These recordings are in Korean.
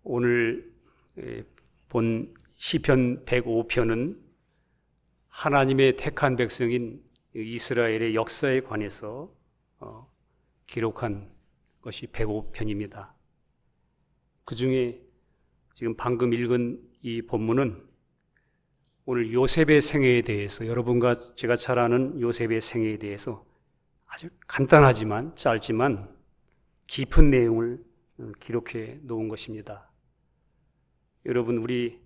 오늘 본 시편 105편은 하나님의 택한 백성인 이스라엘의 역사에 관해서 기록한 것이 105편입니다. 그 중에 지금 방금 읽은 이 본문은 오늘 요셉의 생애에 대해서, 여러분과 제가 잘 아는 요셉의 생애에 대해서 아주 간단하지만 짧지만 깊은 내용을 기록해 놓은 것입니다. 여러분, 우리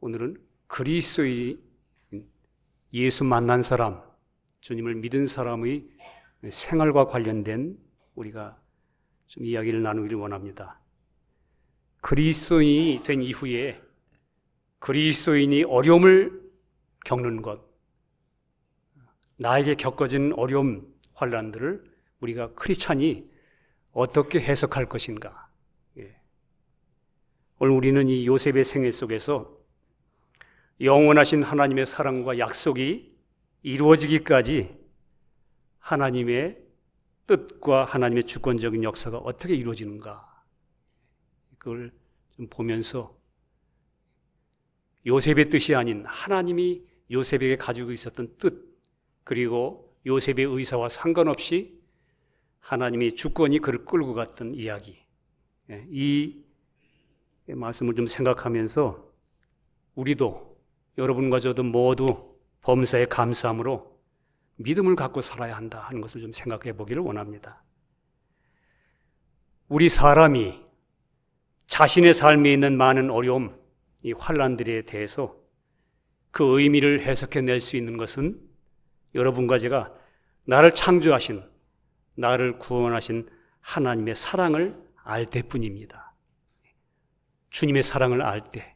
오늘은 그리스도의 예수 만난 사람, 주님을 믿은 사람의 생활과 관련된 우리가 좀 이야기를 나누기를 원합니다. 그리스도인이 된 이후에 그리스도인이 어려움을 겪는 것, 나에게 겪어진 어려움, 환난들을 우리가 크리스찬이 어떻게 해석할 것인가? 오늘 우리는 이 요셉의 생애 속에서 영원하신 하나님의 사랑과 약속이 이루어지기까지 하나님의 뜻과 하나님의 주권적인 역사가 어떻게 이루어지는가, 그걸 좀 보면서 요셉의 뜻이 아닌 하나님이 요셉에게 가지고 있었던 뜻, 그리고 요셉의 의사와 상관없이 하나님의 주권이 그를 끌고 갔던 이야기, 이 말씀을 좀 생각하면서 우리도, 여러분과 저도 모두 범사에 감사함으로 믿음을 갖고 살아야 한다 하는 것을 좀 생각해 보기를 원합니다. 우리 사람이 자신의 삶에 있는 많은 어려움, 이 환난들에 대해서 그 의미를 해석해낼 수 있는 것은 여러분과 제가 나를 창조하신, 나를 구원하신 하나님의 사랑을 알 때뿐입니다. 주님의 사랑을 알 때,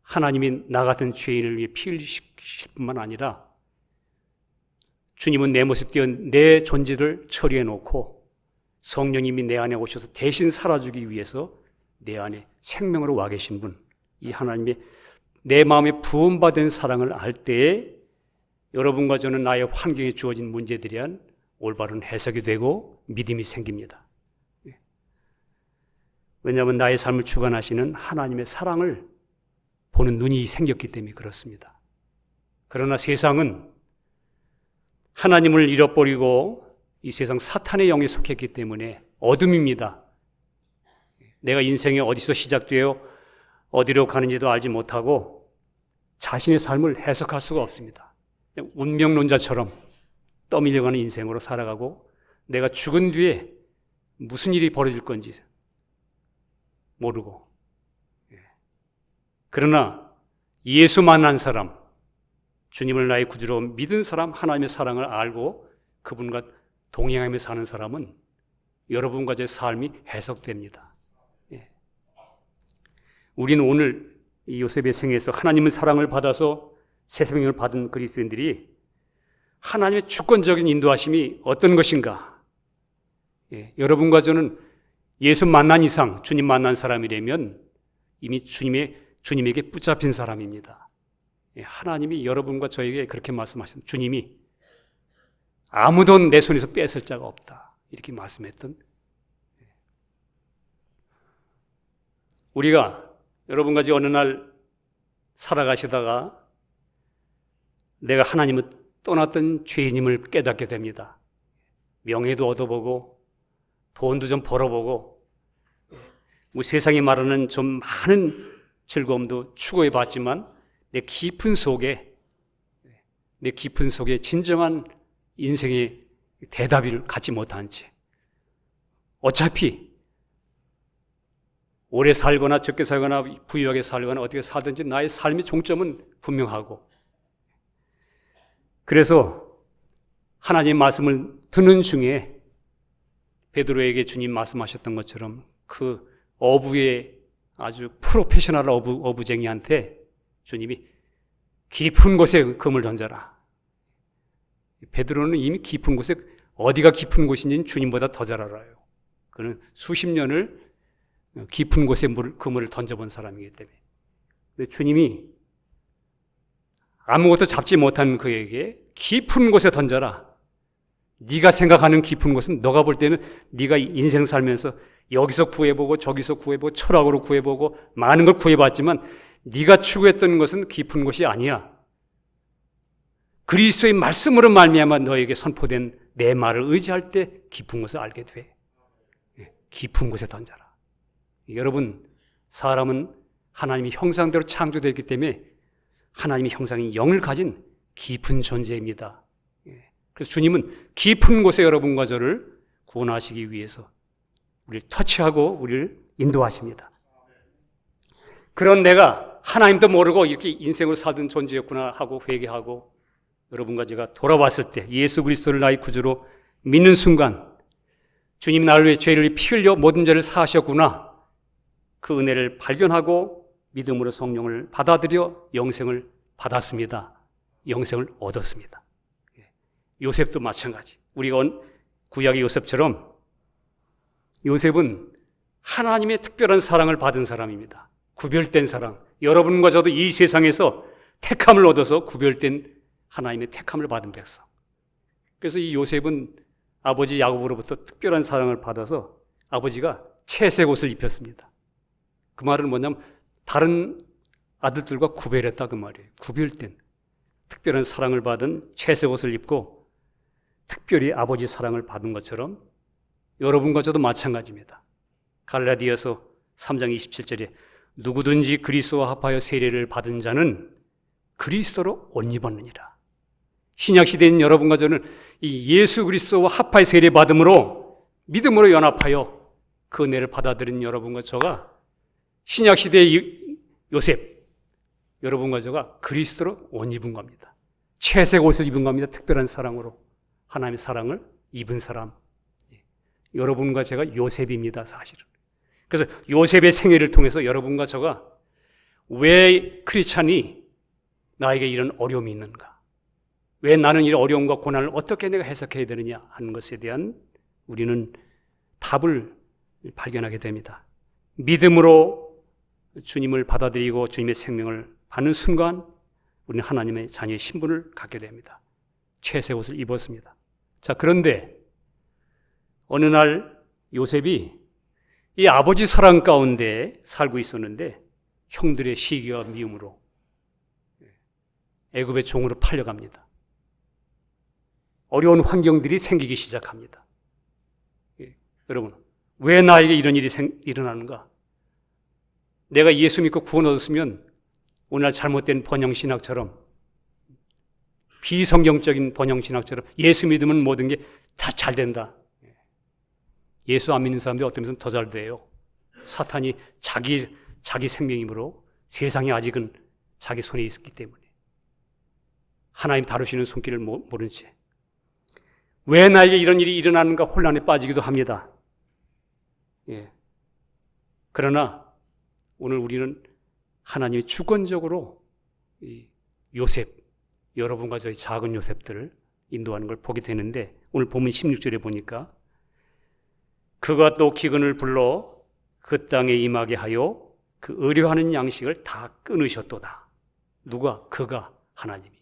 하나님이 나 같은 죄인을 위해 피 흘리실 뿐만 아니라 주님은 내 모습 되어 내 존재를 처리해 놓고 성령님이 내 안에 오셔서 대신 살아주기 위해서 내 안에 생명으로 와 계신 분, 이 하나님의 내 마음에 부음받은 사랑을 알 때에 여러분과 저는 나의 환경에 주어진 문제들에 대한 올바른 해석이 되고 믿음이 생깁니다. 왜냐하면 나의 삶을 주관하시는 하나님의 사랑을 보는 눈이 생겼기 때문에 그렇습니다. 그러나 세상은 하나님을 잃어버리고 이 세상 사탄의 영에 속했기 때문에 어둠입니다. 내가 인생이 어디서 시작되어 어디로 가는지도 알지 못하고 자신의 삶을 해석할 수가 없습니다. 운명론자처럼 떠밀려가는 인생으로 살아가고 내가 죽은 뒤에 무슨 일이 벌어질 건지 모르고, 그러나 예수 만난 사람, 주님을 나의 구주로 믿은 사람, 하나님의 사랑을 알고 그분과 동행하며 사는 사람은 여러분과 제 삶이 해석됩니다. 우리는 오늘 이 요셉의 생애에서 하나님의 사랑을 받아서 새 생명을 받은 그리스도인들이 하나님의 주권적인 인도하심이 어떤 것인가, 여러분과 저는 예수 만난 이상, 주님 만난 사람이라면 이미 주님에게 붙잡힌 사람입니다. 하나님이 여러분과 저에게 그렇게 말씀하셨습니다. 주님이 아무도 내 손에서 뺏을 자가 없다, 이렇게 말씀했던, 우리가 여러분과 어느 날 살아가시다가 내가 하나님을 떠났던 죄인임을 깨닫게 됩니다. 명예도 얻어보고 돈도 좀 벌어보고 뭐 세상이 말하는 좀 많은 즐거움도 추구해봤지만 내 깊은 속에 진정한 인생의 대답을 갖지 못한 채 어차피 오래 살거나 적게 살거나 부유하게 살거나 어떻게 살든지 나의 삶의 종점은 분명하고, 그래서 하나님의 말씀을 듣는 중에 베드로에게 주님 말씀하셨던 것처럼 그 어부의 아주 프로페셔널 어부쟁이한테 주님이 깊은 곳에 금을 던져라. 베드로는 이미 깊은 곳에, 어디가 깊은 곳인지는 주님보다 더 잘 알아요. 그는 수십 년을 깊은 곳에 그물을 던져본 사람이기 때문에. 근데 주님이 아무것도 잡지 못한 그에게 깊은 곳에 던져라. 네가 생각하는 깊은 곳은, 너가 볼 때는 네가 인생 살면서 여기서 구해보고 저기서 구해보고 철학으로 구해보고 많은 걸 구해봤지만 네가 추구했던 것은 깊은 것이 아니야. 그리스도의 말씀으로 말미암아 너에게 선포된 내 말을 의지할 때 깊은 것을 알게 돼. 깊은 곳에 던져라. 여러분, 사람은 하나님의 형상대로 창조되었기 때문에 하나님의 형상인 영을 가진 깊은 존재입니다. 그래서 주님은 깊은 곳에 여러분과 저를 구원하시기 위해서 우리를 터치하고 우리를 인도하십니다. 그런 내가 하나님도 모르고 이렇게 인생을 살던 존재였구나 하고 회개하고 여러분과 제가 돌아왔을 때 예수 그리스도를 나의 구주로 믿는 순간 주님 나를 위해 죄를 피 흘려 모든 죄를 사하셨구나, 그 은혜를 발견하고 믿음으로 성령을 받아들여 영생을 받았습니다. 영생을 얻었습니다. 요셉도 마찬가지. 우리가 구약의 요셉처럼 요셉은 하나님의 특별한 사랑을 받은 사람입니다. 구별된 사랑. 여러분과 저도 이 세상에서 택함을 얻어서 구별된 하나님의 택함을 받은 백성. 그래서 이 요셉은 아버지 야곱으로부터 특별한 사랑을 받아서 아버지가 채색 옷을 입혔습니다. 그 말은 뭐냐면 다른 아들들과 구별했다 그 말이에요. 구별된 특별한 사랑을 받은 채색 옷을 입고 특별히 아버지 사랑을 받은 것처럼 여러분과 저도 마찬가지입니다. 갈라디아서 3장 27절에 누구든지 그리스도와 합하여 세례를 받은 자는 그리스도로 옷 입었느니라. 신약시대인 여러분과 저는 이 예수 그리스도와 합하여 세례 받음으로 믿음으로 연합하여 그 은혜를 받아들인 여러분과 저가 신약시대의 요셉, 여러분과 저가 그리스도로 옷 입은 겁니다. 채색 옷을 입은 겁니다. 특별한 사랑으로 하나님의 사랑을 입은 사람. 여러분과 제가 요셉입니다, 사실은. 그래서 요셉의 생애를 통해서 여러분과 저가 왜 크리스찬이 나에게 이런 어려움이 있는가? 왜 나는 이런 어려움과 고난을 어떻게 내가 해석해야 되느냐 하는 것에 대한 우리는 답을 발견하게 됩니다. 믿음으로 주님을 받아들이고 주님의 생명을 받는 순간 우리는 하나님의 자녀의 신분을 갖게 됩니다. 채색 옷을 입었습니다. 자, 그런데 어느 날 요셉이 이 아버지 사랑 가운데 살고 있었는데 형들의 시기와 미움으로 애굽의 종으로 팔려갑니다. 어려운 환경들이 생기기 시작합니다. 여러분, 왜 나에게 이런 일이 일어나는가? 내가 예수 믿고 구원 얻었으면 오늘 잘못된 번영신학처럼, 비성경적인 번영신학처럼 예수 믿으면 모든 게 다 잘 된다. 예수 안 믿는 사람들이 어떤 면에서는 더 잘 돼요. 사탄이 자기 생명이므로 세상이 아직은 자기 손에 있기 때문에 하나님 다루시는 손길을 모른 채 왜 나에게 이런 일이 일어나는가 혼란에 빠지기도 합니다. 그러나 오늘 우리는 하나님이 주권적으로 이 요셉, 여러분과 저희 작은 요셉들을 인도하는 걸 보게 되는데 오늘 본문 16절에 보니까 그가 또 기근을 불러 그 땅에 임하게 하여 그 의뢰하는 양식을 다 끊으셨도다. 누가? 그가, 하나님이.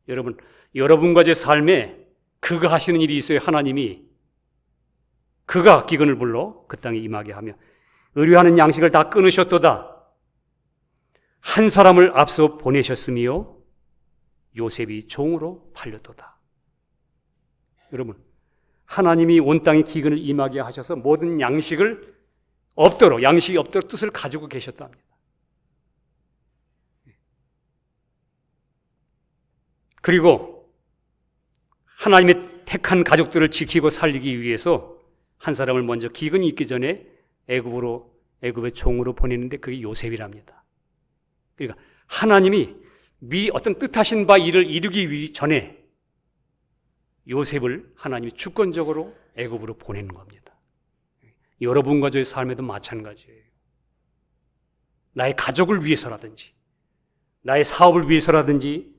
여러분, 여러분과 제 삶에 그가 하시는 일이 있어요. 하나님이. 그가 기근을 불러 그 땅에 임하게 하며 의뢰하는 양식을 다 끊으셨도다. 한 사람을 앞서 보내셨으며 요셉이 종으로 팔렸도다. 여러분, 하나님이 온 땅에 기근을 임하게 하셔서 모든 양식이 없도록 뜻을 가지고 계셨답니다. 그리고 하나님의 택한 가족들을 지키고 살리기 위해서 한 사람을 먼저 기근이 있기 전에 애굽의 종으로 보내는데 그게 요셉이랍니다. 그러니까 하나님이 어떤 뜻하신 바 일을 이루기 전에 요셉을 하나님이 주권적으로 애굽으로 보내는 겁니다. 여러분과 저의 삶에도 마찬가지예요. 나의 가족을 위해서라든지 나의 사업을 위해서라든지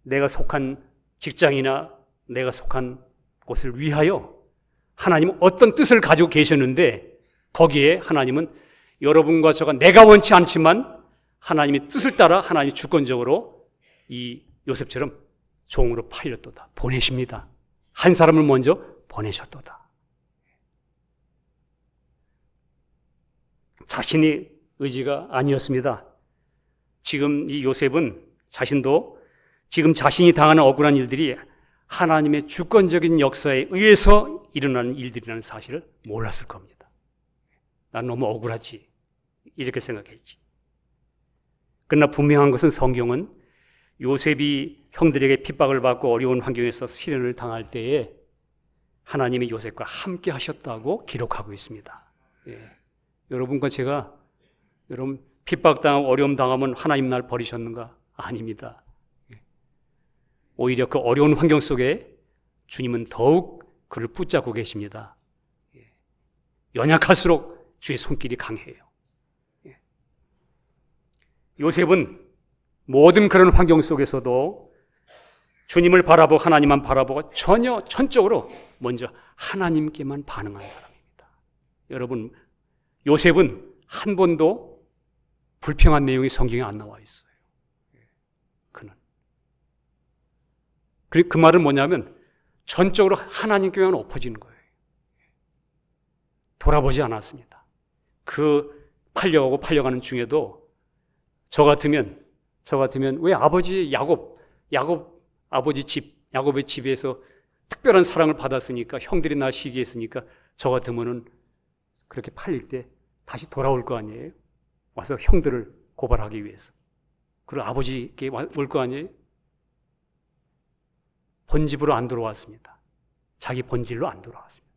내가 속한 직장이나 내가 속한 곳을 위하여 하나님은 어떤 뜻을 가지고 계셨는데 거기에 하나님은 여러분과 저가 내가 원치 않지만 하나님의 뜻을 따라 하나님이 주권적으로 이 요셉처럼 종으로 팔렸도다. 보내십니다. 한 사람을 먼저 보내셨도다. 자신의 의지가 아니었습니다. 지금 이 요셉은 자신도 지금 자신이 당하는 억울한 일들이 하나님의 주권적인 역사에 의해서 일어나는 일들이라는 사실을 몰랐을 겁니다. 난 너무 억울하지, 이렇게 생각했지. 그러나 분명한 것은 성경은 요셉이 형들에게 핍박을 받고 어려운 환경에서 시련을 당할 때에 하나님이 요셉과 함께 하셨다고 기록하고 있습니다. 여러분과 제가 여러분 핍박당하고 어려움 당하면 하나님 날 버리셨는가? 아닙니다. 오히려 그 어려운 환경 속에 주님은 더욱 그를 붙잡고 계십니다. 연약할수록 주의 손길이 강해요. 요셉은 모든 그런 환경 속에서도 주님을 바라보고 하나님만 바라보고 전혀 전적으로 먼저 하나님께만 반응한 사람입니다. 여러분, 요셉은 한 번도 불평한 내용이 성경에 안 나와 있어요. 그는. 그 말은 뭐냐면 전적으로 하나님께만 엎어지는 거예요. 돌아보지 않았습니다. 그 팔려가는 중에도 저 같으면 왜 아버지 야곱 아버지 야곱의 집에서 특별한 사랑을 받았으니까 형들이 날 시기했으니까 저 같으면은 그렇게 팔릴 때 다시 돌아올 거 아니에요? 와서 형들을 고발하기 위해서. 그리고 아버지께 올 거 아니에요? 본집으로 안 돌아왔습니다. 자기 본질로 안 돌아왔습니다.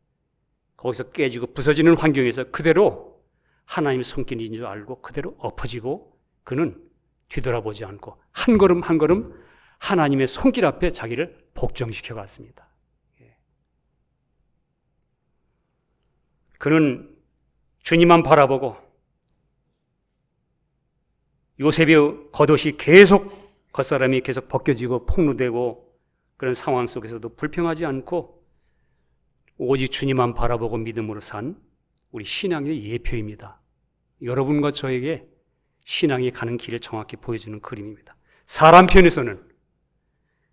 거기서 깨지고 부서지는 환경에서 그대로 하나님의 손길인 줄 알고 그대로 엎어지고 그는 뒤돌아보지 않고 한 걸음 한 걸음 하나님의 손길 앞에 자기를 복종시켜 갔습니다. 그는 주님만 바라보고 요셉의 겉옷이 계속 겉사람이 계속 벗겨지고 폭로되고 그런 상황 속에서도 불평하지 않고 오직 주님만 바라보고 믿음으로 산 우리 신앙의 예표입니다. 여러분과 저에게 신앙이 가는 길을 정확히 보여주는 그림입니다. 사람 편에서는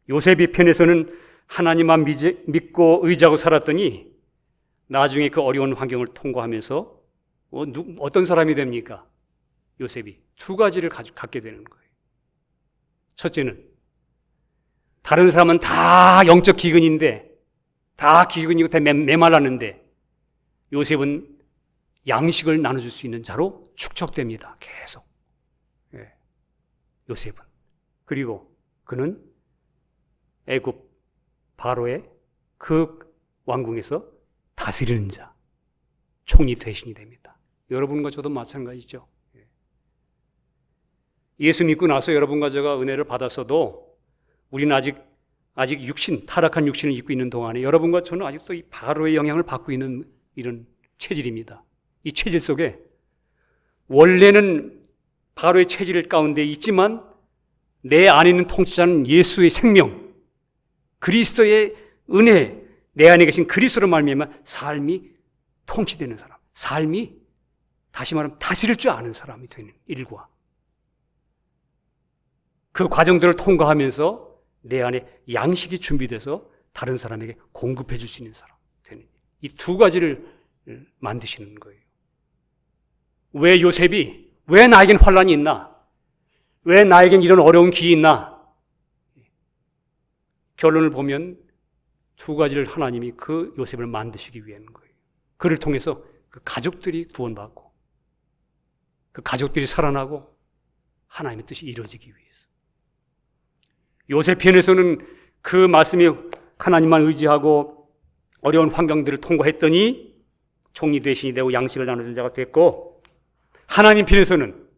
요셉의 편에서는 하나님만 믿고 의지하고 살았더니 나중에 그 어려운 환경을 통과하면서 어떤 사람이 됩니까? 요셉이 두 가지를 갖게 되는 거예요. 첫째는 다른 사람은 다 영적 기근인데 다 기근이고 다 메말랐는데 요셉은 양식을 나눠줄 수 있는 자로 축적됩니다. 계속. 요셉은. 그리고 그는 애굽 바로의 그 왕궁에서 다스리는 자, 총리 대신이 됩니다. 여러분과 저도 마찬가지죠. 예수 믿고 나서 여러분과 제가 은혜를 받았어도 우리는 아직 타락한 육신을 입고 있는 동안에 여러분과 저는 아직도 이 바로의 영향을 받고 있는 이런 체질입니다. 이 체질 속에 원래는 바로의 체질 가운데 있지만 내 안에 있는 통치자는 예수의 생명, 그리스도의 은혜, 내 안에 계신 그리스도로 말미암아 삶이 통치되는 사람, 삶이 다시 말하면 다스릴 줄 아는 사람이 되는 일과 그 과정들을 통과하면서 내 안에 양식이 준비돼서 다른 사람에게 공급해 줄 수 있는 사람 되는 이 두 가지를 만드시는 거예요. 왜 요셉이 왜 나에겐 환란이 있나? 왜 나에겐 이런 어려운 길이 있나? 결론을 보면 두 가지를 하나님이 그 요셉을 만드시기 위한 거예요. 그를 통해서 그 가족들이 구원받고 그 가족들이 살아나고 하나님의 뜻이 이루어지기 위해서. 요셉 편에서는 그 말씀이 하나님만 의지하고 어려운 환경들을 통과했더니 총리 대신이 되고 양식을 나누는 자가 됐고, 하나님 편에서는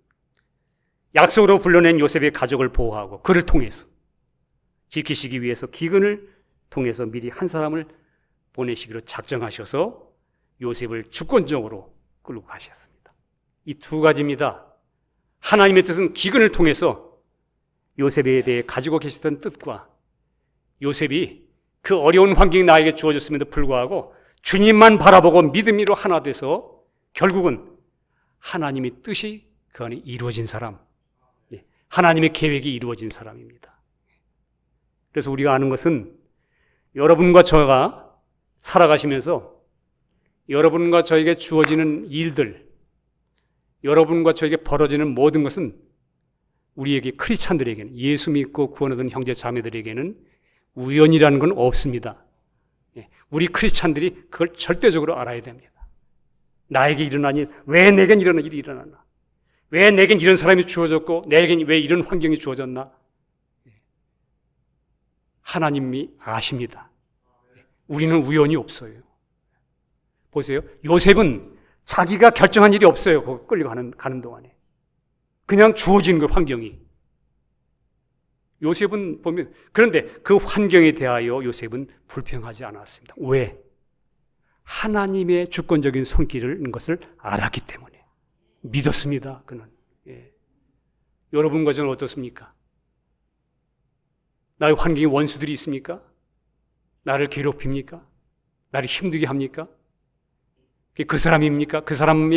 약속으로 불러낸 요셉의 가족을 보호하고 그를 통해서 지키시기 위해서 기근을 통해서 미리 한 사람을 보내시기로 작정하셔서 요셉을 주권적으로 끌고 가셨습니다. 이 두 가지입니다. 하나님의 뜻은 기근을 통해서 요셉에 대해 가지고 계셨던 뜻과 요셉이 그 어려운 환경이 나에게 주어졌음에도 불구하고 주님만 바라보고 믿음으로 하나 돼서 결국은 하나님의 뜻이 그 안에 이루어진 사람, 하나님의 계획이 이루어진 사람입니다. 그래서 우리가 아는 것은 여러분과 저가 살아가시면서 여러분과 저에게 주어지는 일들, 여러분과 저에게 벌어지는 모든 것은 우리에게 크리스찬들에게는, 예수 믿고 구원 얻은 형제 자매들에게는 우연이라는 건 없습니다. 우리 크리스찬들이 그걸 절대적으로 알아야 됩니다. 나에게 일어난 일, 왜 내겐 이런 일이 일어났나? 왜 내겐 이런 사람이 주어졌고 내겐 왜 이런 환경이 주어졌나? 하나님이 아십니다. 우리는 우연이 없어요. 보세요. 요셉은 자기가 결정한 일이 없어요. 거기 끌려가는 동안에. 그냥 주어진 그 환경이. 요셉은 보면, 그런데 그 환경에 대하여 요셉은 불평하지 않았습니다. 왜? 하나님의 주권적인 손길인 것을 알았기 때문에. 믿었습니다. 그는. 예. 여러분과 저는 어떻습니까? 나의 환경에 원수들이 있습니까? 나를 괴롭힙니까? 나를 힘들게 합니까? 그 사람입니까? 그 사람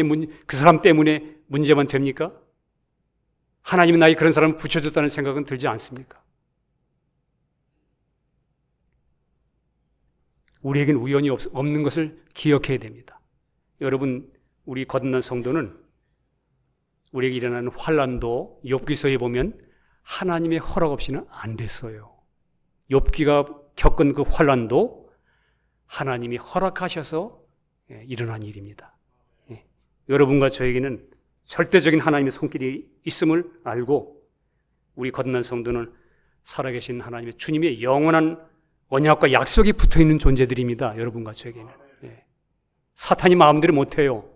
때문에 문제만 됩니까? 하나님은 나에게 그런 사람을 붙여줬다는 생각은 들지 않습니까? 우리에겐 우연이 없는 것을 기억해야 됩니다. 여러분, 우리 거듭난 성도는 우리에게 일어나는 환난도 욥기서에 보면 하나님의 허락 없이는 안 됐어요. 욥기가 겪은 그 환난도 하나님이 허락하셔서 일어난 일입니다. 여러분과 저에게는 절대적인 하나님의 손길이 있음을 알고 우리 거듭난 성도는 살아계신 하나님의 주님의 영원한 언약과 약속이 붙어있는 존재들입니다. 여러분과 저에게는. 사탄이 마음대로 못해요.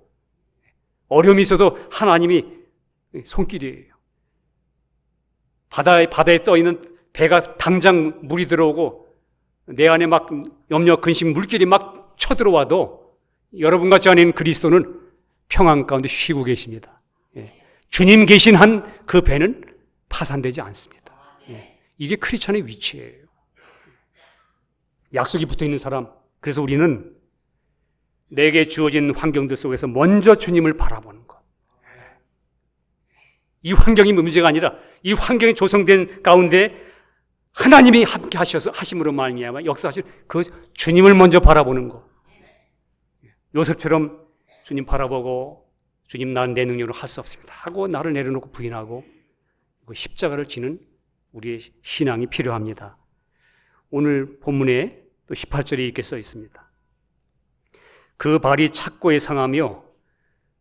어려움이 있어도 하나님이 손길이에요. 바다에 떠있는 배가 당장 물이 들어오고 내 안에 막 염려, 근심, 물길이 막 쳐들어와도 여러분과 저 안에 그리스도는 평안 가운데 쉬고 계십니다. 주님 계신 한 그 배는 파산되지 않습니다. 이게 크리스천의 위치예요. 약속이 붙어있는 사람. 그래서 우리는 내게 주어진 환경들 속에서 먼저 주님을 바라보는 것. 이 환경이 문제가 아니라 이 환경이 조성된 가운데 하나님이 함께 하심으로 말미암아 역사하실 그 주님을 먼저 바라보는 것. 요셉처럼 주님 바라보고 주님 난 내 능력으로 할 수 없습니다 하고 나를 내려놓고 부인하고 십자가를 지는 우리의 신앙이 필요합니다. 오늘 본문에 또 18절에 이렇게 써 있습니다. 그 발이 착고에 상하며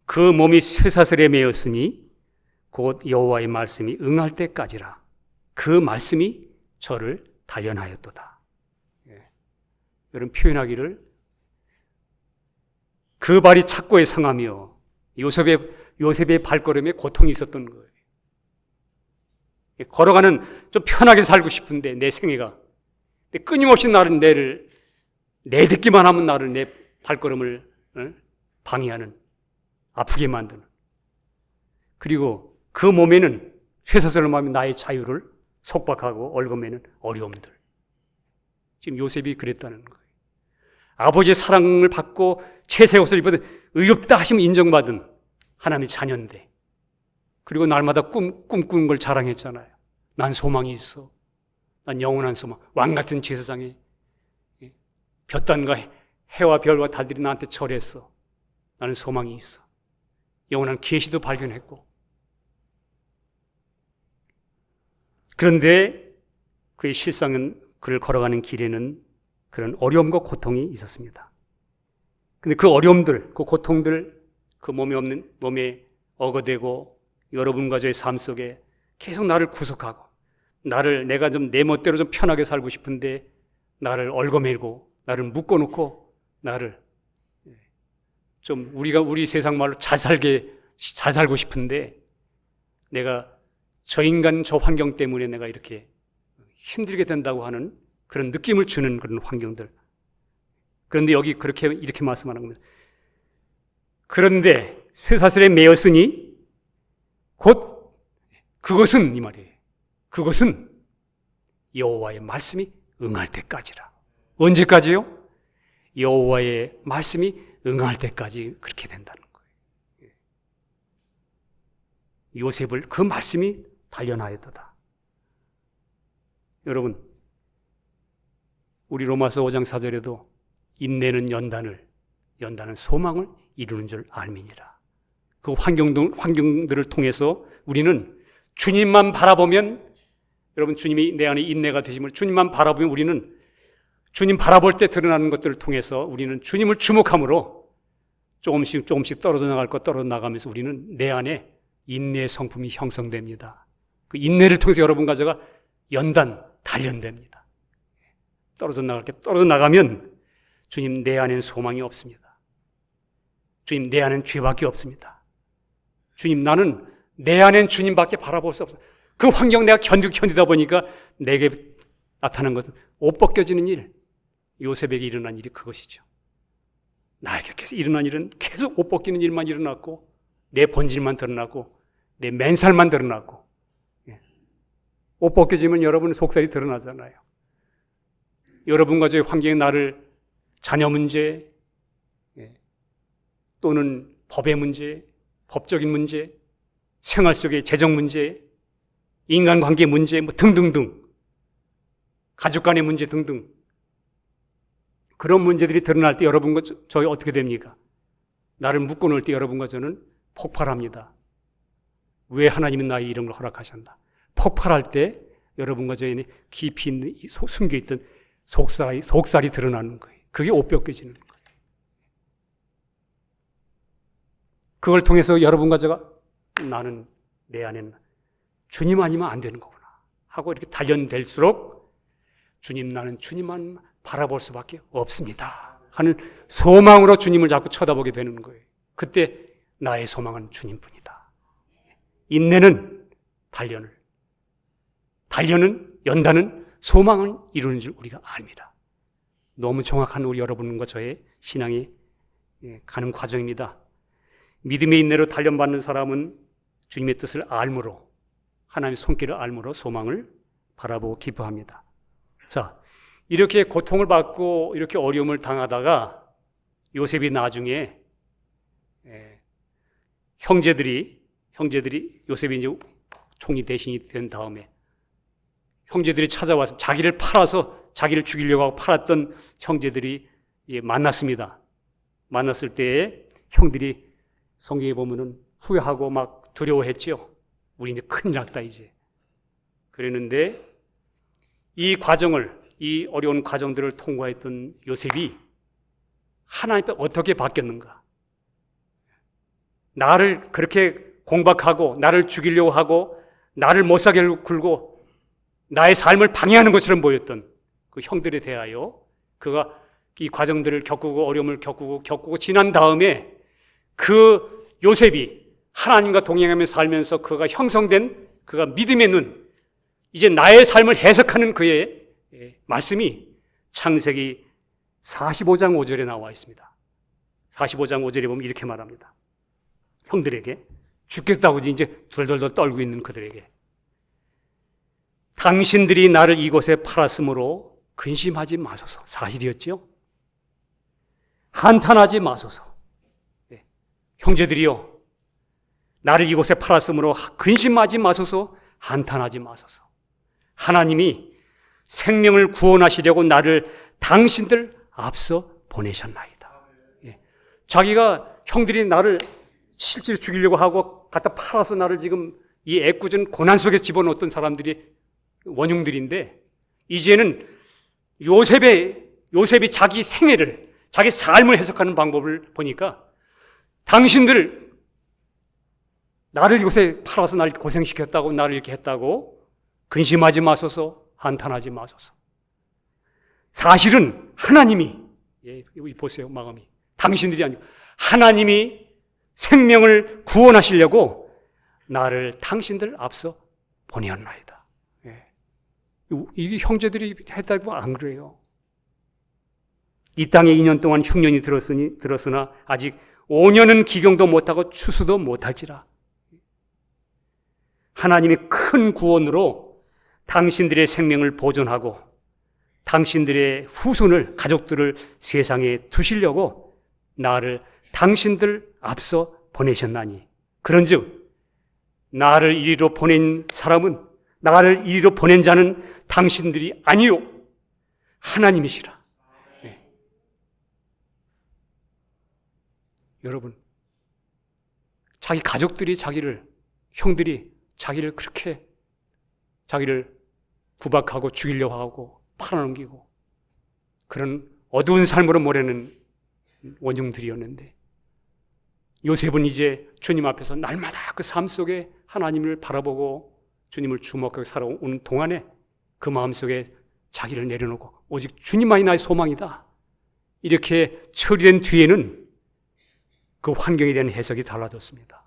그 몸이 쇠사슬에 매였으니 곧 여호와의 말씀이 응할 때까지라. 그 말씀이 저를 단련하였도다. 여러분, 표현하기를 그 발이 착고에 상하며 요셉의 발걸음에 고통이 있었던 거예요. 걸어가는 좀 편하게 살고 싶은데 내 생애가 끊임없이 나를 내딛기만 하면 나를 내 발걸음을 방해하는, 아프게 만드는. 그리고 그 몸에는 쇠사슬을 마음에 나의 자유를 속박하고 얽어매는 어려움들. 지금 요셉이 그랬다는 거예요. 아버지의 사랑을 받고 채색 옷을 입어도 의롭다 하시면 인정받은 하나님의 자녀인데, 그리고 날마다 꿈꾸는 걸 자랑했잖아요. 난 소망이 있어. 난 영원한 소망. 왕 같은 제사장에 볕단과 해와 별과 달들이 나한테 절했어. 나는 소망이 있어. 영원한 계시도 발견했고. 그런데 그의 실상은 그를 걸어가는 길에는 그런 어려움과 고통이 있었습니다. 근데 그 어려움들, 그 고통들, 그 몸에 어거되고 여러분과 저의 삶 속에 계속 나를 구속하고 내가 좀 내 멋대로 좀 편하게 살고 싶은데 나를 얽어매고 나를 묶어놓고 나를 좀 우리 세상 말로 잘 살고 싶은데 내가 저 인간 저 환경 때문에 내가 이렇게 힘들게 된다고 하는 그런 느낌을 주는 그런 환경들. 그런데 여기 이렇게 말씀하는 겁니다. 그런데 쇠사슬에 매였으니 곧 그것은 이 말이에요. 그것은 여호와의 말씀이 응할 때까지라. 언제까지요? 여호와의 말씀이 응할 때까지 그렇게 된다는 거예요. 요셉을 그 말씀이 단련하였도다. 여러분, 우리 로마서 5장 4절에도 인내는 연단은 소망을 이루는 줄 알미니라. 그 환경들을 통해서 우리는 주님만 바라보면, 여러분 주님이 내 안에 인내가 되심을 주님만 바라보면 우리는 주님 바라볼 때 드러나는 것들을 통해서 우리는 주님을 주목함으로 조금씩 떨어져 나갈 것 떨어져 나가면서 우리는 내 안에 인내의 성품이 형성됩니다. 그 인내를 통해서 여러분 가져가 단련됩니다. 떨어져 나가면 주님 내 안에는 소망이 없습니다. 주님 내 안에는 죄밖에 없습니다. 주님 나는 내 안엔 주님밖에 바라볼 수 없어. 그 환경 내가 견디다 보니까 내게 나타난 것은 옷 벗겨지는 일, 요셉에게 일어난 일이 그것이죠. 나에게 계속 일어난 일은 계속 옷 벗기는 일만 일어났고 내 본질만 드러나고 내 맨살만 드러나고, 옷 벗겨지면 여러분 속살이 드러나잖아요. 여러분과 저의 환경이 나를 자녀 문제 또는 법의 문제, 법적인 문제, 생활 속의 재정 문제, 인간관계 문제 등등등, 가족 간의 문제 등등, 그런 문제들이 드러날 때 여러분과 저희 어떻게 됩니까? 나를 묶어놓을 때 여러분과 저는 폭발합니다. 왜 하나님은 나에게 이런 걸 허락하셨나? 폭발할 때 여러분과 저희는 깊이 있는 숨겨있던 속살이 드러나는 거예요. 그게 옷 벗겨지는 거예요. 그걸 통해서 여러분과 제가 나는 내 안에는 주님 아니면 안 되는 거구나 하고 이렇게 단련될수록 주님, 나는 주님만 바라볼 수밖에 없습니다 하는 소망으로 주님을 자꾸 쳐다보게 되는 거예요. 그때 나의 소망은 주님뿐이다. 인내는 단련은 연단은 소망을 이루는 줄 우리가 압니다. 너무 정확한 우리 여러분과 저의 신앙이 가는 과정입니다. 믿음의 인내로 단련받는 사람은 주님의 뜻을 알므로, 하나님의 손길을 알므로 소망을 바라보고 기뻐합니다. 자, 이렇게 고통을 받고 이렇게 어려움을 당하다가 요셉이 나중에 형제들이 요셉이 이제 총리 대신이 된 다음에 형제들이 찾아와서 자기를 팔아서 자기를 죽이려고 하고 팔았던 형제들이 이제 만났습니다. 만났을 때에 형들이 성경에 보면은 후회하고 막 두려워했죠. 우리 이제 큰일 났다 이제. 그랬는데 이 어려운 과정들을 통과했던 요셉이 하나님 앞에 어떻게 바뀌었는가? 나를 그렇게 공박하고 나를 죽이려고 하고 나를 못 살게 굴고 나의 삶을 방해하는 것처럼 보였던 그 형들에 대하여 그가 이 과정들을 겪고 어려움을 겪고 지난 다음에 그 요셉이 하나님과 동행하며 살면서 그가 형성된 그가 믿음의 눈, 이제 나의 삶을 해석하는 그의 말씀이 창세기 45장 5절에 나와 있습니다. 45장 5절에 보면 이렇게 말합니다. 형들에게, 죽겠다고 이제 덜덜덜 떨고 있는 그들에게, 당신들이 나를 이곳에 팔았으므로 근심하지 마소서. 사실이었죠? 한탄하지 마소서. 형제들이요, 나를 이곳에 팔았으므로 근심하지 마소서, 한탄하지 마소서. 하나님이 생명을 구원하시려고 나를 당신들 앞서 보내셨나이다. 자기가 형들이 나를 실제로 죽이려고 하고 갖다 팔아서 나를 지금 이 애꿎은 고난 속에 집어넣었던 사람들이 원흉들인데, 이제는 요셉이 자기 생애를, 자기 삶을 해석하는 방법을 보니까 당신들 나를 이곳에 팔아서 나를 고생시켰다고, 나를 이렇게 했다고 근심하지 마소서, 한탄하지 마소서. 사실은 하나님이, 여기 보세요, 마음이. 당신들이 아니고 하나님이 생명을 구원하시려고 나를 당신들 앞서 보내었나이다. 이게 형제들이 했다고 안 그래요. 이 땅에 2년 동안 흉년이 들었으나 아직 5년은 기경도 못하고 추수도 못할지라. 하나님의 큰 구원으로 당신들의 생명을 보존하고 당신들의 후손을, 가족들을 세상에 두시려고 나를 당신들 앞서 보내셨나니, 그런즉 나를 이리로 보낸 사람은, 나를 이리로 보낸 자는 당신들이 아니요 하나님이시라. 여러분, 자기 가족들이 형들이 자기를 그렇게 자기를 구박하고 죽이려고 하고 팔아넘기고 그런 어두운 삶으로 몰아내는 원흉들이었는데 요셉은 이제 주님 앞에서 날마다 그 삶 속에 하나님을 바라보고 주님을 주목하고 살아오는 동안에 그 마음속에 자기를 내려놓고 오직 주님만이 나의 소망이다. 이렇게 처리된 뒤에는 그 환경에 대한 해석이 달라졌습니다.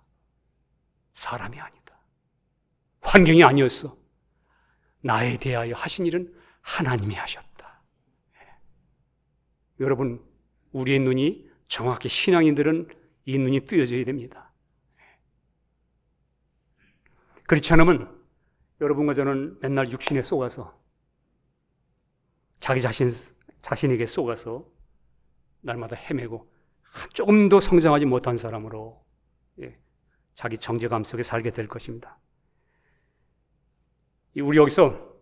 사람이 아니다. 환경이 아니었어. 나에 대하여 하신 일은 하나님이 하셨다. 여러분, 우리의 눈이 정확히 신앙인들은 이 눈이 뜨여져야 됩니다. 그렇지 않으면 여러분과 저는 맨날 육신에 속아서 자기 자신에게 속아서 날마다 헤매고 조금도 성장하지 못한 사람으로 자기 정죄감 속에 살게 될 것입니다. 우리 여기서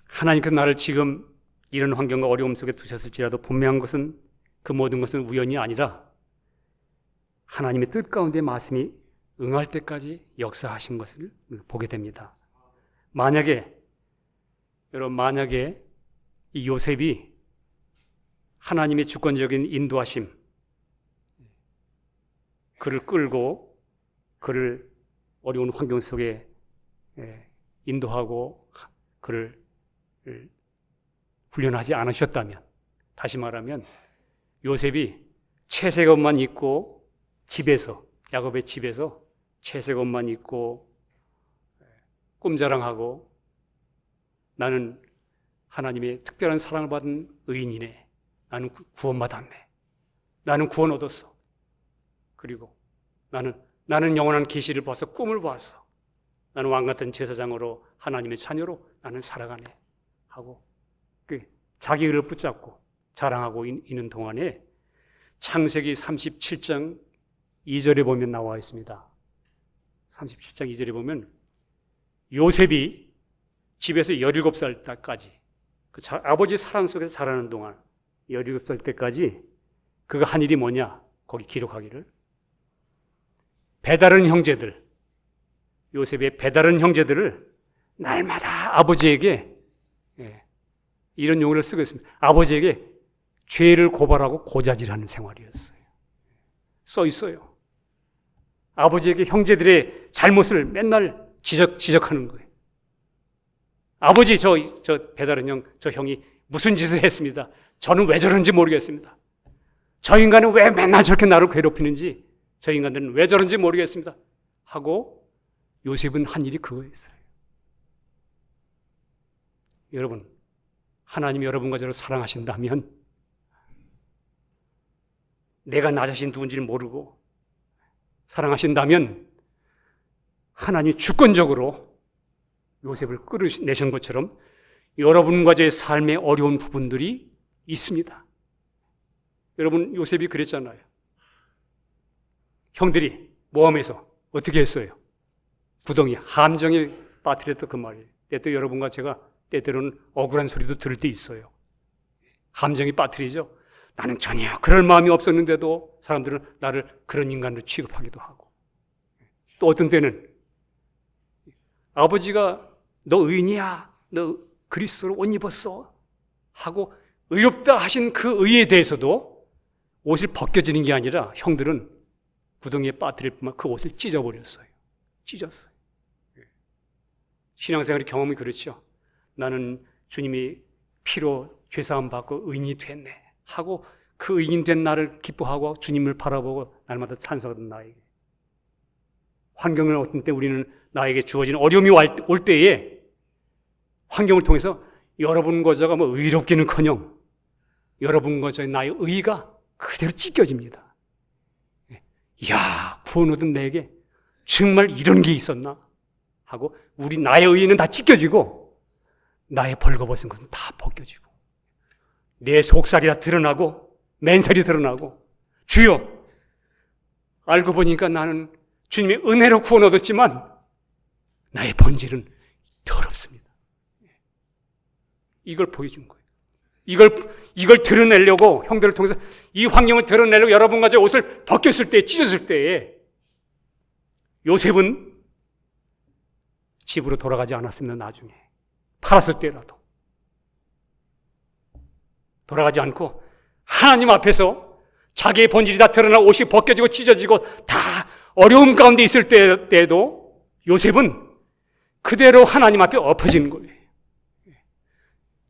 하나님께서 나를 지금 이런 환경과 어려움 속에 두셨을지라도 분명한 것은 그 모든 것은 우연이 아니라 하나님의 뜻 가운데 말씀이 응할 때까지 역사하신 것을 보게 됩니다. 만약에 이 요셉이 하나님의 주권적인 인도하심, 그를 끌고 그를 어려운 환경 속에 인도하고 그를 훈련하지 않으셨다면, 다시 말하면 요셉이 채색 옷만 입고 야곱의 집에서 채색 옷만 입고 꿈자랑하고 나는 하나님의 특별한 사랑을 받은 의인이네. 나는 구원받았네. 나는 구원 얻었어. 그리고 나는 영원한 계시를 봐서 꿈을 봤어. 나는 왕같은 제사장으로 하나님의 자녀로 나는 살아가네. 하고 자기 의를 붙잡고 자랑하고 있는 동안에 창세기 37장 2절에 보면 나와 있습니다. 37장 2절에 보면 요셉이 집에서 17살 때까지 아버지 사랑 속에서 자라는 동안 17살 때까지 그가 한 일이 뭐냐? 거기 기록하기를 요셉의 배다른 형제들을 날마다 아버지에게 이런 용어를 쓰고 있습니다. 아버지에게 죄를 고발하고 고자질하는 생활이었어요. 써 있어요. 아버지에게 형제들의 잘못을 맨날 지적하는 거예요. 아버지, 저 배다른 형, 저 형이 무슨 짓을 했습니다. 저는 왜 저런지 모르겠습니다. 저 인간은 왜 맨날 저렇게 나를 괴롭히는지, 저 인간들은 왜 저런지 모르겠습니다. 하고 요셉은 한 일이 그거였어요. 여러분, 하나님이 여러분과 저를 사랑하신다면 내가 나 자신 누군지를 모르고 사랑하신다면 하나님이 주권적으로 요셉을 끌어내신 것처럼 여러분과 저의 삶의 어려운 부분들이 있습니다. 여러분, 요셉이 그랬잖아요. 형들이 모함해서 어떻게 했어요? 구덩이 함정에 빠뜨렸던 그 말이에요. 때또 여러분과 제가 때때로는 억울한 소리도 들을 때 있어요. 함정이 빠뜨리죠. 나는 전혀 그럴 마음이 없었는데도 사람들은 나를 그런 인간으로 취급하기도 하고, 또 어떤 때는 아버지가 너 의인이야, 너 그리스도로 옷 입었어 하고 의롭다 하신 그 의에 대해서도 옷을 벗겨지는 게 아니라 형들은 구덩이에 빠뜨릴 뿐만 그 옷을 찢어버렸어요. 찢었어요. 신앙생활의 경험이 그렇죠. 나는 주님이 피로 죄사함 받고 의인이 됐네 하고 그 의인 된 나를 기뻐하고 주님을 바라보고 날마다 찬송하던 나에게, 환경을 어떤 때 우리는 나에게 주어진 어려움이 올 때에 환경을 통해서 여러분과 저가 의롭기는커녕 여러분과 저의 나의 의의가 그대로 찢겨집니다. 이야, 구원 얻은 내게 정말 이런 게 있었나 하고 나의 의의는 다 찢겨지고 나의 벌거벗은 것은 다 벗겨지고 내 속살이 다 드러나고 맨살이 드러나고, 주여, 알고 보니까 나는 주님의 은혜로 구원 얻었지만 나의 본질은 더럽습니다. 이걸 보여준 거예요. 이걸 드러내려고, 형들을 통해서 이 환경을 드러내려고 여러분과 제 옷을 벗겼을 때, 찢었을 때에 요셉은 집으로 돌아가지 않았습니다. 나중에 팔았을 때라도 돌아가지 않고 하나님 앞에서 자기의 본질이 다 드러나 옷이 벗겨지고 찢어지고 다 어려움 가운데 있을 때에도 요셉은 그대로 하나님 앞에 엎어지는 거예요.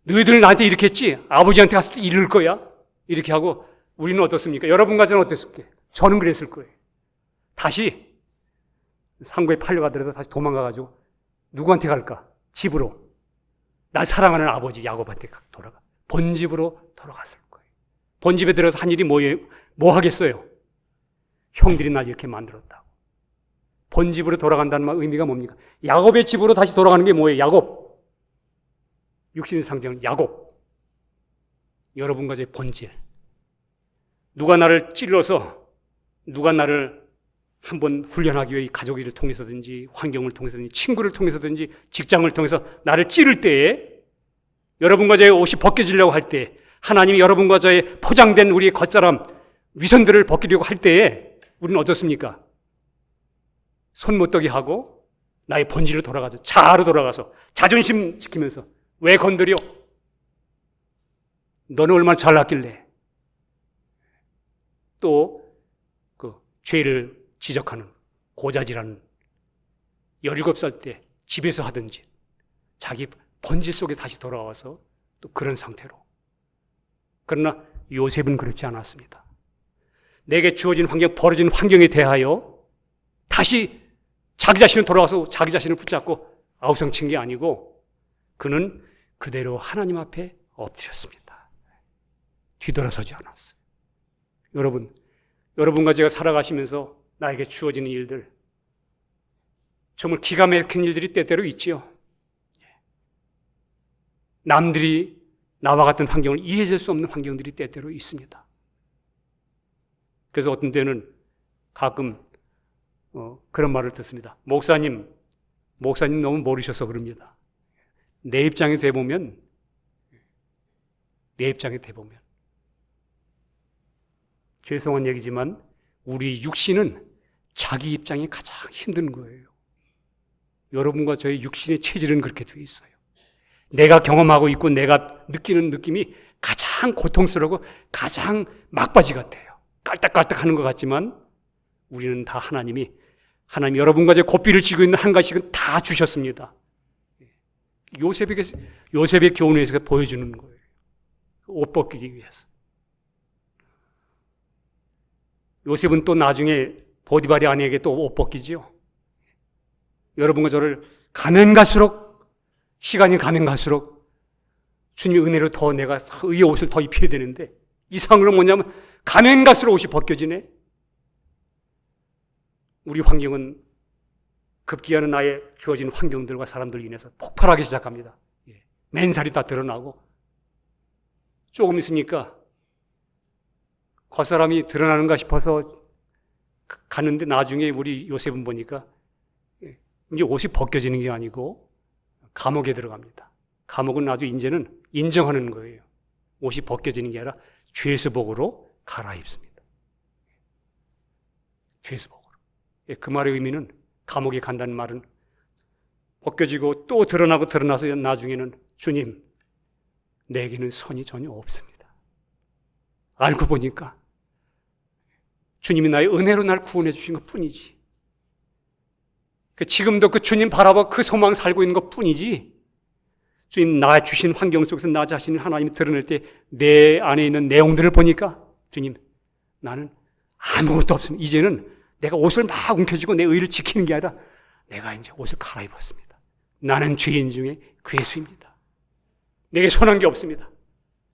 너희들 나한테 이렇게 했지? 아버지한테 가서 이럴 거야? 이렇게 하고 우리는 어떻습니까? 여러분과 저는 어땠을까요? 저는 그랬을 거예요. 다시 상고에 팔려가더라도 다시 도망가가지고 누구한테 갈까? 집으로. 날 사랑하는 아버지 야곱한테 돌아가. 본집으로 돌아갔을 거예요. 본집에 들어서 한 일이 뭐 하겠어요? 형들이 날 이렇게 만들었다고. 본집으로 돌아간다는 말 의미가 뭡니까? 야곱의 집으로 다시 돌아가는 게 뭐예요? 야곱. 육신의 상징은 야곱. 여러분과 제 본질. 누가 나를 찔러서 누가 나를 한번 훈련하기 위해 가족을 통해서든지 환경을 통해서든지 친구를 통해서든지 직장을 통해서 나를 찌를 때에 여러분과 저의 옷이 벗겨지려고 할 때 하나님이 여러분과 저의 포장된 우리의 겉사람 위선들을 벗기려고 할 때에 우리는 어떻습니까? 손 못 떠게 하고 나의 본질로 돌아가서 자아로 돌아가서 자존심 지키면서 왜 건드려? 너는 얼마나 잘났길래? 또 그 죄를 지적하는 고자질하는 17살 때 집에서 하든지 자기 본질 속에 다시 돌아와서 또 그런 상태로. 그러나 요셉은 그렇지 않았습니다. 내게 주어진 환경, 벌어진 환경에 대하여 다시 자기 자신을 돌아와서 자기 자신을 붙잡고 아우성친 게 아니고 그는 그대로 하나님 앞에 엎드렸습니다. 뒤돌아서지 않았어요. 여러분과 제가 살아가시면서 나에게 주어지는 일들, 정말 기가 막힌 일들이 때때로 있지요. 남들이 나와 같은 환경을 이해할 수 없는 환경들이 때때로 있습니다. 그래서 어떤 때는 가끔 그런 말을 듣습니다. 목사님 너무 모르셔서 그럽니다. 내 입장에 대보면 죄송한 얘기지만 우리 육신은 자기 입장이 가장 힘든 거예요. 여러분과 저의 육신의 체질은 그렇게 되어 있어요. 내가 경험하고 있고 내가 느끼는 느낌이 가장 고통스러우고 가장 막바지 같아요. 깔딱깔딱 하는 것 같지만 우리는 다 하나님 여러분과 제 고삐를 쥐고 있는 한 가지씩은 다 주셨습니다. 요셉의 교훈에서 보여주는 거예요. 옷 벗기기 위해서. 요셉은 또 나중에 보디발의 아내에게 또 옷 벗기지요. 여러분과 저를 시간이 가면 갈수록 주님의 은혜로 더 내가 의의 옷을 더 입혀야 되는데 이상으로 뭐냐면 가면 갈수록 옷이 벗겨지네. 우리 환경은 급기야는 나의 주어진 환경들과 사람들로 인해서 폭발하기 시작합니다. 맨살이 다 드러나고 조금 있으니까 겉사람이 드러나는가 싶어서 가는데 나중에 우리 요셉은 보니까 이제 옷이 벗겨지는 게 아니고 감옥에 들어갑니다. 감옥은 아주 이제는 인정하는 거예요. 옷이 벗겨지는 게 아니라 죄수복으로 갈아입습니다. 죄수복으로. 그 말의 의미는 감옥에 간다는 말은 벗겨지고 또 드러나서 나중에는 주님, 내게는 선이 전혀 없습니다. 알고 보니까 주님이 나의 은혜로 날 구원해 주신 것 뿐이지. 지금도 그 주님 바라봐 그 소망 살고 있는 것 뿐이지. 주님 나 주신 환경 속에서 나 자신을 하나님이 드러낼 때 내 안에 있는 내용들을 보니까 주님 나는 아무것도 없습니다. 이제는 내가 옷을 막 움켜쥐고 내 의를 지키는 게 아니라 내가 이제 옷을 갈아입었습니다. 나는 죄인 중에 괴수입니다. 내게 선한 게 없습니다.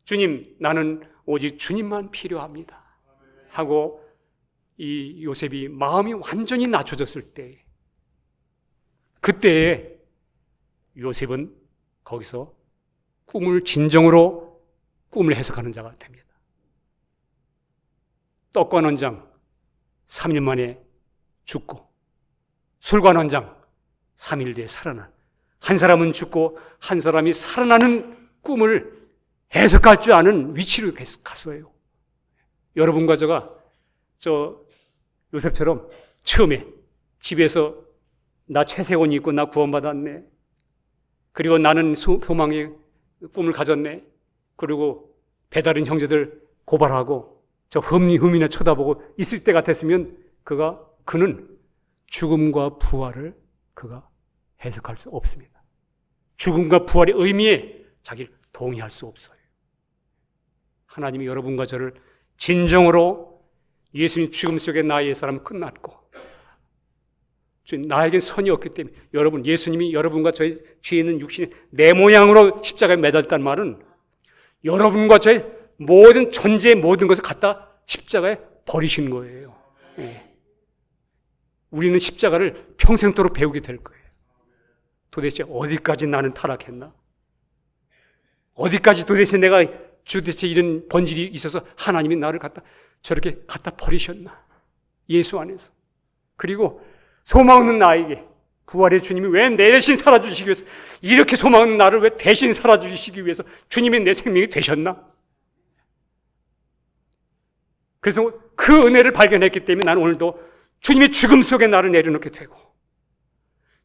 주님 나는 오직 주님만 필요합니다. 하고 이 요셉이 마음이 완전히 낮춰졌을 때 그때에 요셉은 거기서 진정으로 꿈을 해석하는 자가 됩니다. 떡과 논장 3일 만에 죽고 술과 논장 3일 뒤에 살아난 한 사람은 죽고 한 사람이 살아나는 꿈을 해석할 줄 아는 위치로 갔어요. 여러분과 저 요셉처럼 처음에 집에서 나 채세원이 있고 나 구원받았네. 그리고 나는 소망의 꿈을 가졌네. 그리고 배다른 형제들 고발하고 저 흠이나 쳐다보고 있을 때 같았으면 그는 죽음과 부활을 그가 해석할 수 없습니다. 죽음과 부활의 의미에 자기를 동의할 수 없어요. 하나님이 여러분과 저를 진정으로 예수님 죽음 속에 나의 사람은 끝났고 나에겐 선이 없기 때문에 여러분 예수님이 여러분과 저의 죄 있는 육신의 내 모양으로 십자가에 매달렸다는 말은 여러분과 저의 모든 존재의 모든 것을 갖다 십자가에 버리신 거예요. 우리는 십자가를 평생도록 배우게 될 거예요. 도대체 어디까지 나는 타락했나? 어디까지 도대체 내가 이런 본질이 있어서 하나님이 나를 저렇게 갖다 버리셨나? 예수 안에서. 그리고 소망 없는 나에게 부활의 주님이 왜 내 대신 살아주시기 위해서 이렇게 소망 없는 나를 왜 대신 살아주시기 위해서 주님이 내 생명이 되셨나? 그래서 그 은혜를 발견했기 때문에 나는 오늘도 주님의 죽음 속에 나를 내려놓게 되고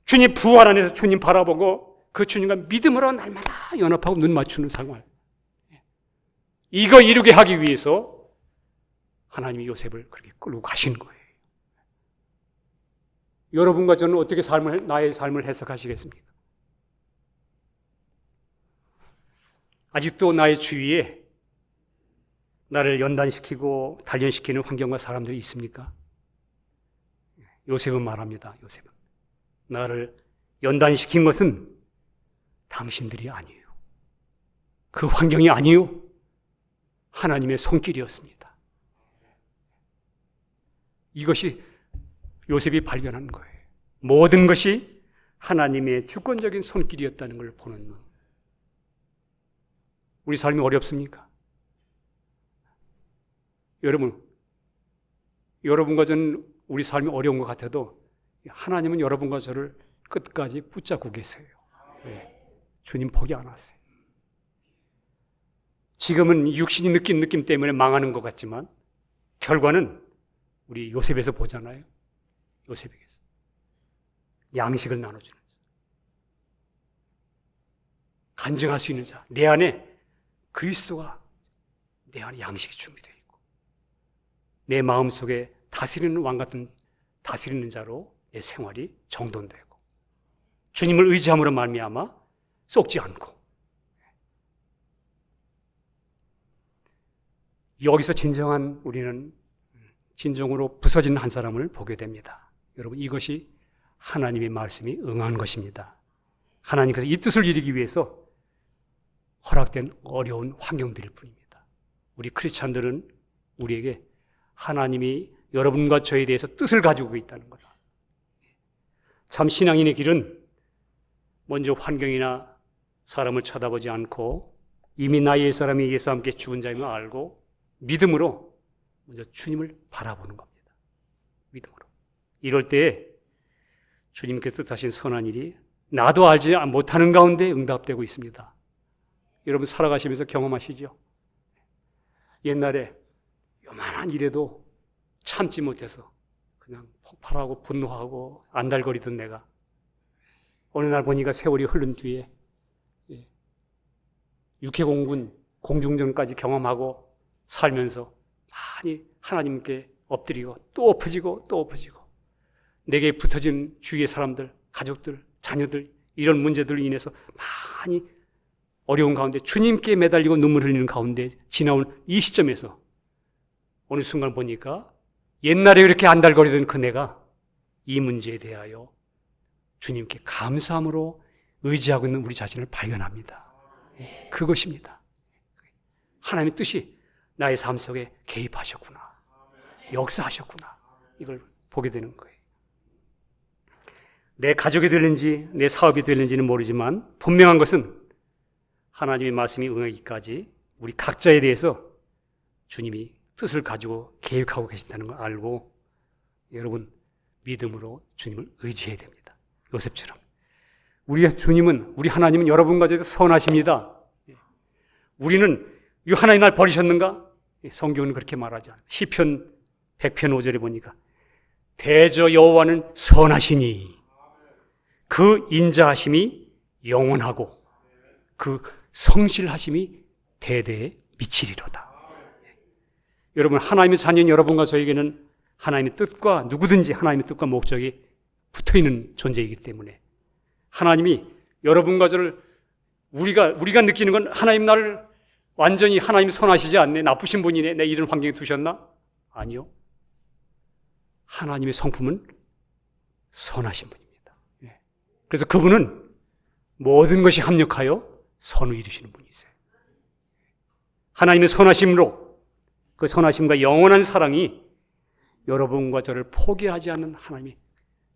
주님 부활 안에서 주님 바라보고 그 주님과 믿음으로 날마다 연합하고 눈 맞추는 생활. 이거 이루게 하기 위해서 하나님이 요셉을 그렇게 끌고 가신 거예요. 여러분과 저는 어떻게 나의 삶을 해석하시겠습니까? 아직도 나의 주위에 나를 연단시키고 단련시키는 환경과 사람들이 있습니까? 요셉은 말합니다. 요셉은 나를 연단시킨 것은 당신들이 아니에요. 그 환경이 아니요. 하나님의 손길이었습니다. 이것이 요셉이 발견한 거예요. 모든 것이 하나님의 주권적인 손길이었다는 걸 보는 눈. 우리 삶이 어렵습니까? 여러분과 저는 우리 삶이 어려운 것 같아도 하나님은 여러분과 저를 끝까지 붙잡고 계세요. 네. 주님 포기 안 하세요. 지금은 육신이 느낀 느낌 때문에 망하는 것 같지만 결과는 우리 요셉에서 보잖아요. 요셉에게서 양식을 나눠주는 자, 간증할 수 있는 자, 내 안에 그리스도가 내 안에 양식이 준비되어 있고 내 마음속에 다스리는 왕 같은 다스리는 자로 내 생활이 정돈되고 주님을 의지함으로 말미암아 썩지 않고 여기서 우리는 진정으로 부서지는 한 사람을 보게 됩니다. 여러분 이것이 하나님의 말씀이 응한 것입니다. 하나님께서 이 뜻을 이루기 위해서 허락된 어려운 환경들일 뿐입니다. 우리 크리스찬들은 우리에게 하나님이 여러분과 저에 대해서 뜻을 가지고 있다는 거다. 참 신앙인의 길은 먼저 환경이나 사람을 쳐다보지 않고 이미 나의 사람이 예수와 함께 죽은 자임을 알고 믿음으로 먼저 주님을 바라보는 겁니다. 믿음으로. 이럴 때 주님께서 뜻하신 선한 일이 나도 알지 못하는 가운데 응답되고 있습니다. 여러분 살아가시면서 경험하시죠? 옛날에 요만한 일에도 참지 못해서 그냥 폭발하고 분노하고 안달거리던 내가 어느 날 보니까 세월이 흐른 뒤에 육해공군 공중전까지 경험하고 살면서 많이 하나님께 엎드리고 또 엎어지고 또 엎어지고 내게 붙어진 주위의 사람들, 가족들, 자녀들 이런 문제들로 인해서 많이 어려운 가운데 주님께 매달리고 눈물 흘리는 가운데 지나온 이 시점에서 어느 순간 보니까 옛날에 그렇게 안달거리던 그 내가 이 문제에 대하여 주님께 감사함으로 의지하고 있는 우리 자신을 발견합니다. 그것입니다. 하나님의 뜻이 나의 삶 속에 개입하셨구나. 역사하셨구나. 이걸 보게 되는 거예요. 내 가족이 되는지 내 사업이 되는지는 모르지만 분명한 것은 하나님의 말씀이 응하기까지 우리 각자에 대해서 주님이 뜻을 가지고 계획하고 계신다는 걸 알고 여러분 믿음으로 주님을 의지해야 됩니다. 요셉처럼. 우리 주님은, 우리 하나님은 여러분과 저에게 선하십니다. 우리는 이 하나님 날 버리셨는가? 성경은 그렇게 말하지 않아요. 시편 100편 5절에 보니까 대저 여호와는 선하시니 그 인자하심이 영원하고 그 성실하심이 대대에 미치리로다. 여러분, 하나님의 자녀인 여러분과 저에게는 하나님의 뜻과 누구든지 하나님의 뜻과 목적이 붙어있는 존재이기 때문에 하나님이 여러분과 저를 우리가 느끼는 건 하나님 나를 완전히 하나님 선하시지 않네, 나쁘신 분이네, 내 이런 환경에 두셨나? 아니요. 하나님의 성품은 선하신 분입니다. 그래서 그분은 모든 것이 합력하여 선을 이루시는 분이세요. 하나님의 선하심으로 그 선하심과 영원한 사랑이 여러분과 저를 포기하지 않는 하나님의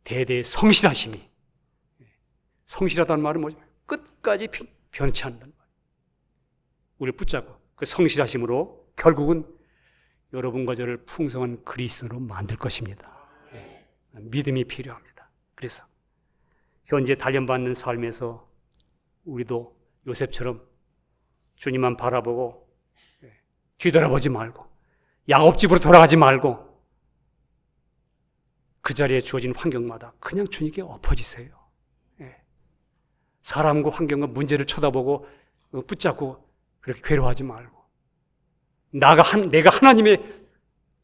대대의 성실하심이, 성실하다는 말은 뭐죠? 끝까지 변치 않는다는 말이에요. 우리를 붙잡고 그 성실하심으로 결국은 여러분과 저를 풍성한 그리스도로 만들 것입니다. 믿음이 필요합니다. 그래서 현재 단련받는 삶에서 우리도 요셉처럼 주님만 바라보고 뒤돌아보지 말고 야곱집으로 돌아가지 말고 그 자리에 주어진 환경마다 그냥 주님께 엎어지세요. 사람과 환경과 문제를 쳐다보고 붙잡고 그렇게 괴로워하지 말고 내가 하나님의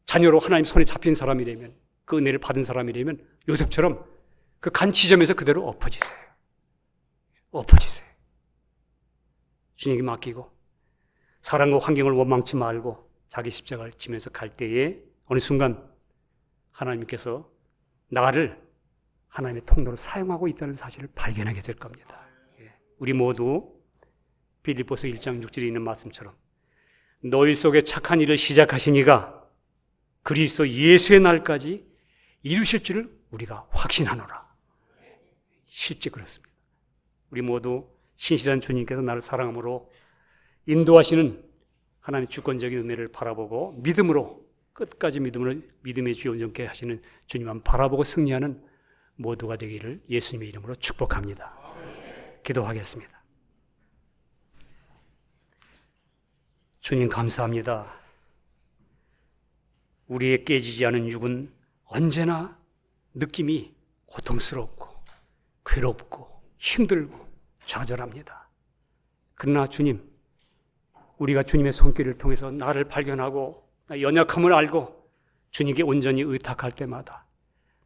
자녀로 하나님 손에 잡힌 사람이라면, 그 은혜를 받은 사람이라면 요셉처럼 그 간 지점에서 그대로 엎어지세요. 엎어지세요. 주님께 맡기고 사람과 환경을 원망치 말고 자기 십자가를 지면서 갈 때에 어느 순간 하나님께서 나를 하나님의 통로로 사용하고 있다는 사실을 발견하게 될 겁니다. 우리 모두 빌립보서 1장 6절에 있는 말씀처럼 너희 속에 착한 일을 시작하신 이가 그리스도 예수의 날까지 이루실 줄을 우리가 확신하노라. 실제 그렇습니다. 우리 모두 신실한 주님께서 나를 사랑함으로 인도하시는 하나님의 주권적인 은혜를 바라보고 믿음으로 끝까지 믿음의 주에 온전케 하시는 주님만 바라보고 승리하는 모두가 되기를 예수님의 이름으로 축복합니다. 기도하겠습니다. 주님 감사합니다. 우리의 깨지지 않은 육은 언제나 느낌이 고통스럽고 괴롭고 힘들고 좌절합니다. 그러나 주님, 우리가 주님의 손길을 통해서 나를 발견하고 연약함을 알고 주님께 온전히 의탁할 때마다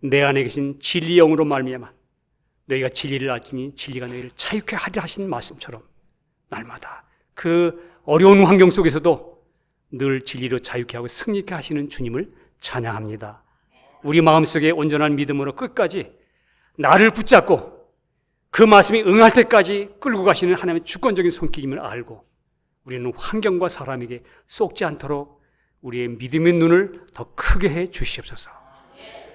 내 안에 계신 진리 영으로 말미암아 너희가 진리를 알지니 진리가 너희를 자유케 하리라 하신 말씀처럼 날마다 그 어려운 환경 속에서도 늘 진리로 자유케 하고 승리케 하시는 주님을 찬양합니다. 우리 마음속에 온전한 믿음으로 끝까지 나를 붙잡고 그 말씀이 응할 때까지 끌고 가시는 하나님의 주권적인 손길임을 알고 우리는 환경과 사람에게 속지 않도록 우리의 믿음의 눈을 더 크게 해 주시옵소서.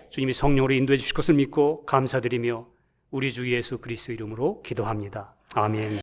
주님이 성령으로 인도해 주실 것을 믿고 감사드리며 우리 주 예수 그리스도 이름으로 기도합니다. 아멘.